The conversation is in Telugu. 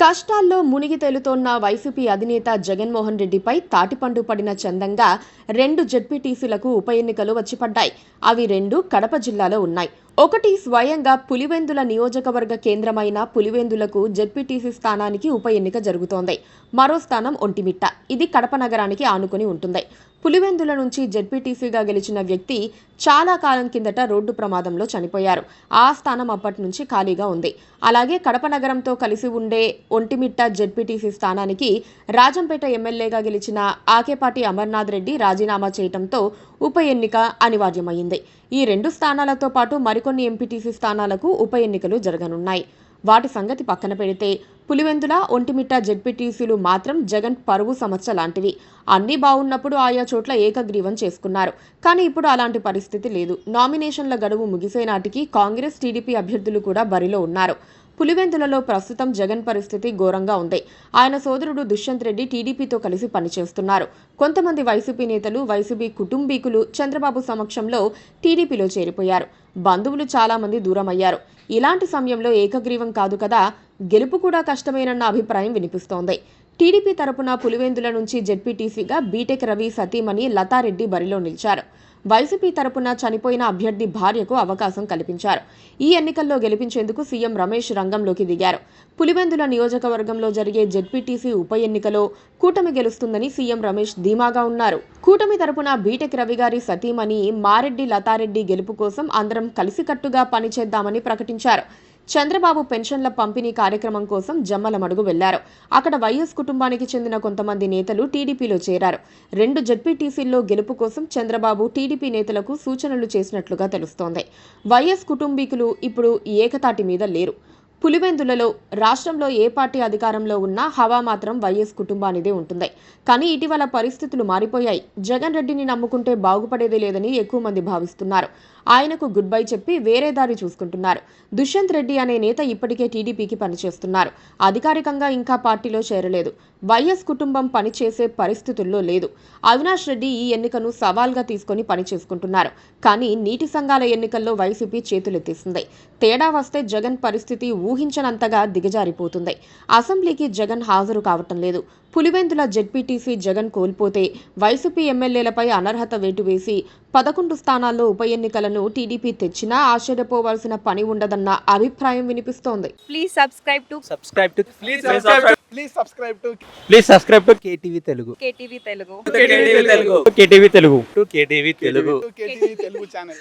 కష్టాల్లో మునిగి తేలుతోన్న వైసీపీ అధినేత జగన్మోహన్ రెడ్డిపై తాటిపండు పడిన చందంగా 2 జెడ్పీటీసీలకు ఉప ఎన్నికలు వచ్చిపడ్డాయి. అవి 2 కడప జిల్లాలో ఉన్నాయి. ఒకటి స్వయంగా పులివెందుల నియోజకవర్గ కేంద్రమైన పులివెందులకు జెడ్పీటీసీ స్థానానికి ఉప ఎన్నిక జరుగుతోంది. మరో స్థానం ఒంటిమిట్ట. ఇది కడప నగరానికి ఆనుకుని ఉంటుంది. పులివెందుల నుంచి జెడ్పీటీసీగా గెలిచిన వ్యక్తి చాలా కాలం కిందట రోడ్డు ప్రమాదంలో చనిపోయారు. ఆ స్థానం అప్పటి నుంచి ఖాళీగా ఉంది. అలాగే కడప నగరంతో కలిసి ఉండే ఒంటిమిట్ట జెడ్పీటీసీ స్థానానికి రాజంపేట ఎమ్మెల్యేగా గెలిచిన ఆకేపాటి అమర్నాథ్ రెడ్డి రాజీనామా చేయడంతో ఉప ఎన్నిక అనివార్యమైంది. ఈ 2 స్థానాలతో పాటు మరికొన్ని ఎంపీటీసీ స్థానాలకు ఉప ఎన్నికలు జరగనున్నాయి. వాటి సంగతి పక్కన పెడితే పులివెందుల, ఒంటిమిట్ట జెడ్పీటీసీలు మాత్రం జగన్ పరువు సమస్య లాంటివి. అన్నీ బాగున్నప్పుడు ఆయా చోట్ల ఏకగ్రీవం చేసుకున్నారు. కానీ ఇప్పుడు అలాంటి పరిస్థితి లేదు. నామినేషన్ల గడువు ముగిసే నాటికి కాంగ్రెస్, టీడీపీ అభ్యర్థులు కూడా బరిలో ఉన్నారు. పులివెందులలో ప్రస్తుతం జగన్ పరిస్థితి ఘోరంగా ఉంది. ఆయన సోదరుడు దుష్యంత్ రెడ్డి టీడీపీతో కలిసి పనిచేస్తున్నారు. కొంతమంది వైసీపీ నేతలు, వైసీపీ కుటుంబీకులు చంద్రబాబు సమక్షంలో టీడీపీలో చేరిపోయారు. బంధువులు చాలా మంది దూరమయ్యారు. ఇలాంటి సమయంలో ఏకగ్రీవం కాదు కదా, గెలుపు కూడా కష్టమేనన్న అభిప్రాయం వినిపిస్తోంది. టీడీపీ తరపున పులివెందుల నుంచి జెడ్పీటీసీగా బీటెక్ రవి సతీమణి లతారెడ్డి బరిలో నిలిచారు. వైసీపీ తరపున చనిపోయిన అభ్యర్థి భార్యకు అవకాశం కల్పించారు. ఈ ఎన్నికల్లో గెలిపించేందుకు సీఎం రమేష్ రంగంలోకి దిగారు. పులివెందుల నియోజకవర్గంలో జరిగే జెడ్పీటీసీ ఉప ఎన్నికలో కూటమి గెలుస్తుందని సీఎం రమేష్ ధీమాగా ఉన్నారు. కూటమి తరపున బీటెక్ రవి గారి సతీమణి మారెడ్డి లతారెడ్డి గెలుపు కోసం అందరం కలిసికట్టుగా పనిచేద్దామని ప్రకటించారు. చంద్రబాబు పెన్షన్ల పంపిణీ కార్యక్రమం కోసం జమ్మలమడుగు వెళ్లారు. అక్కడ వైఎస్ కుటుంబానికి చెందిన కొంతమంది నేతలు టీడీపీలో చేరారు. 2 జెడ్పీటీసీల్లో గెలుపు కోసం చంద్రబాబు టీడీపీ నేతలకు సూచనలు చేసినట్లుగా తెలుస్తోంది. వైఎస్ కుటుంబీకులు ఇప్పుడు ఏకతాటి మీద లేరు. పులివెందులలో రాష్ట్రంలో ఏ పార్టీ అధికారంలో ఉన్నా హవా మాత్రం వైఎస్ కుటుంబానిదే ఉంటుంది. కానీ ఇటీవల పరిస్థితులు మారిపోయాయి. జగన్ రెడ్డిని నమ్ముకుంటే బాగుపడేదే లేదని ఎక్కువ మంది భావిస్తున్నారు. ఆయనకు గుడ్ బై చెప్పి వేరే దారి చూసుకుంటున్నారు. దుష్యంత్ రెడ్డి అనే నేత ఇప్పటికే టీడీపీకి పనిచేస్తున్నారు. అధికారికంగా ఇంకా పార్టీలో చేరలేదు. వైఎస్ కుటుంబం పనిచేసే పరిస్థితుల్లో లేదు. అవినాష్ రెడ్డి ఈ ఎన్నికను సవాల్గా తీసుకుని పనిచేసుకుంటున్నారు. కానీ నీటి సంఘాల ఎన్నికల్లో వైసీపీ చేతులెత్తేసింది. తేడా వస్తే జగన్ పరిస్థితి ఊహించనంతగా దిగజారిపోతుంది. అసెంబ్లీకి జగన్ హాజరు కావటం లేదు. పులివెందుల జెడ్పీటీసీ జగన్ కోల్పోతే వైసీపీ ఎమ్మెల్యేలపై అనర్హత వేటు వేసి 11 స్థానాల్లో ఉప ఎన్నికలను టీడీపీ తెచ్చినా ఆశ్చర్యపోవాల్సిన పని ఉండదన్న అభిప్రాయం వినిపిస్తోంది. Please subscribe to KTV Telugu. KTV Telugu. KTV Telugu channel.